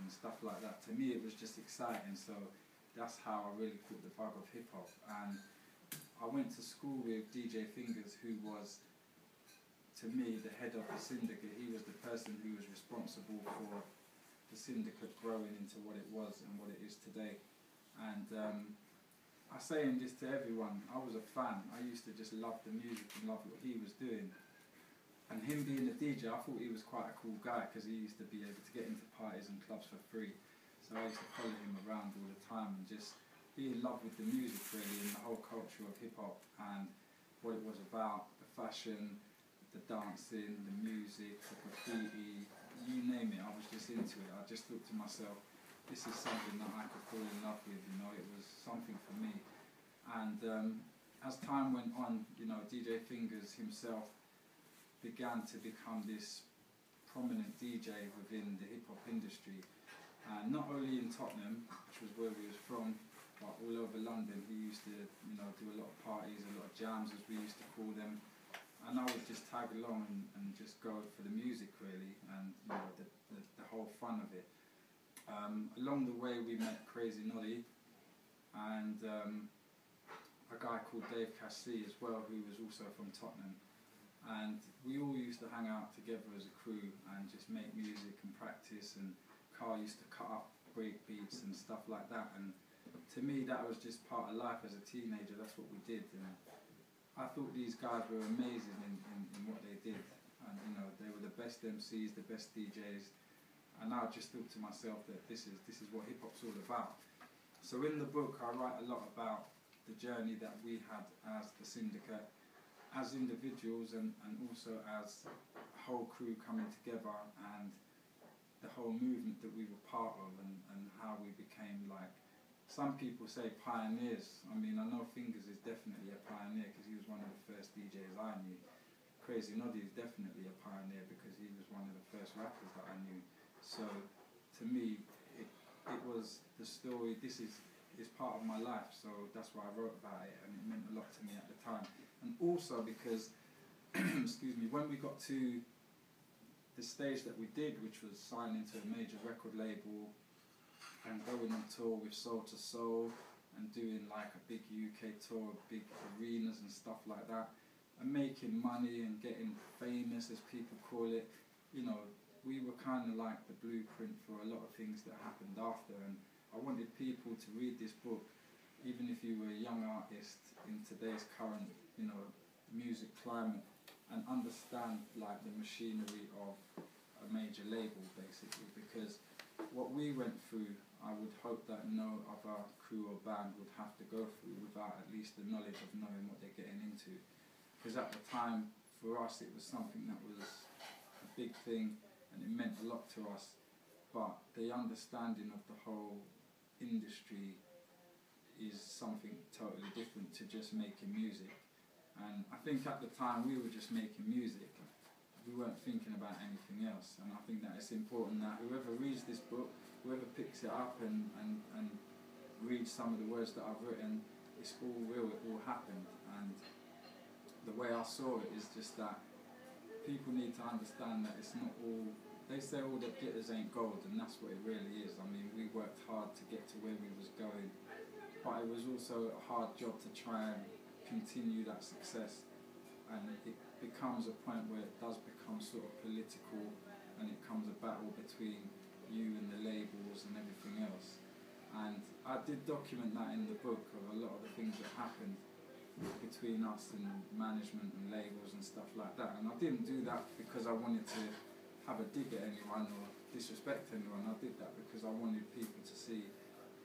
and stuff like that. To me, it was just exciting. So that's how I really caught the bug of hip hop. And I went to school with DJ Fingers, who was, to me, the head of the Sindecut. He was the person who was responsible for the Sindecut growing into what it was and what it is today. And I saying this to everyone, I was a fan. I used to just love the music and love what he was doing. And him being a DJ, I thought he was quite a cool guy because he used to be able to get into parties and clubs for free. So I used to follow him around all the time and just be in love with the music really, and the whole culture of hip hop and what it was about, the fashion, the dancing, the music, the graffiti, you name it, I was just into it. I just thought to myself, this is something that I could fall in love with, you know, it was something for me. And as time went on, you know, DJ Fingers himself began to become this prominent DJ within the hip hop industry. And not only in Tottenham, which was where he was from, but all over London. He used to, you know, do a lot of parties, a lot of jams as we used to call them. And I would just tag along and just go for the music really, and you know, the whole fun of it. Along the way we met Crazy Noddy and a guy called Dave Cassie as well, who was also from Tottenham. And we all used to hang out together as a crew and just make music and practice, and Carl used to cut up break beats and stuff like that. And to me that was just part of life as a teenager, that's what we did. And I thought these guys were amazing in what they did. And you know, they were the best MCs, the best DJs. And I just thought to myself that this is what hip hop's all about. So in the book I write a lot about the journey that we had as the Sindecut, as individuals and also as a whole crew coming together, and the whole movement that we were part of, and how we became, like, some people say pioneers. I mean, I know Fingers is definitely a pioneer because he was one of the first DJs I knew. Crazy Noddy is definitely a pioneer because he was one of the first rappers that I knew. So to me, it was the story, this is part of my life, so that's why I wrote about it, and it meant a lot to me at the time. And also because, excuse me, when we got to the stage that we did, which was signing to a major record label and going on tour with Soul to Soul and doing like a big UK tour, big arenas and stuff like that, and making money and getting famous, as people call it, you know, we were kind of like the blueprint for a lot of things that happened after. And I wanted people to read this book, even if you were a young artist in today's current, you know, music climate, and understand like the machinery of a major label basically, because what we went through, I would hope that no other crew or band would have to go through without at least the knowledge of knowing what they're getting into. Because at the time, for us, it was something that was a big thing and it meant a lot to us, but the understanding of the whole industry is something totally different to just making music. And I think at the time we were just making music, we weren't thinking about anything else. And I think that it's important that whoever reads this book, whoever picks it up and reads some of the words that I've written, it's all real, it all happened. And the way I saw it is just that people need to understand that it's not all, they say all that glitters ain't gold, and that's what it really is. I mean, we worked hard to get to where we was going, but it was also a hard job to try and continue that success. And it becomes a point where it does become sort of political, and it becomes a battle between you and the labels and everything else. And I did document that in the book, of a lot of the things that happened between us and management and labels and stuff like that. And I didn't do that because I wanted to have a dig at anyone or disrespect anyone. I did that because I wanted people to see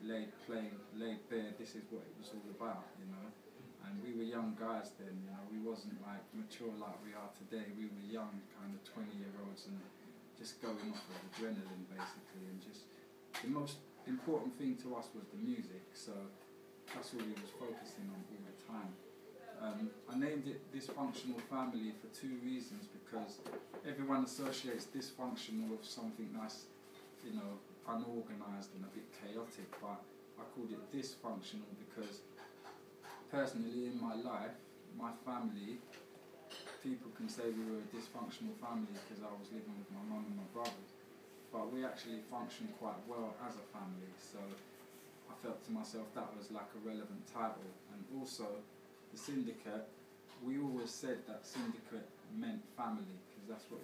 laid bare, this is what it was all about, you know. And we were young guys then, you know, we wasn't like mature like we are today. We were young, kind of 20-year-olds, and just going off of adrenaline basically, and just the most important thing to us was the music, so that's all we was focusing on all the time. I named it Dysfunctional Family for two reasons, because everyone associates dysfunction with something that's, you know, unorganised and a bit chaotic, but I called it dysfunctional because personally in my life, my family, people can say we were a dysfunctional family because I was living with my mum and my brothers. but we actually function quite well as a family, so I felt to myself that was like a relevant title. And also the Sindecut, we always said that Sindecut meant family, because that's what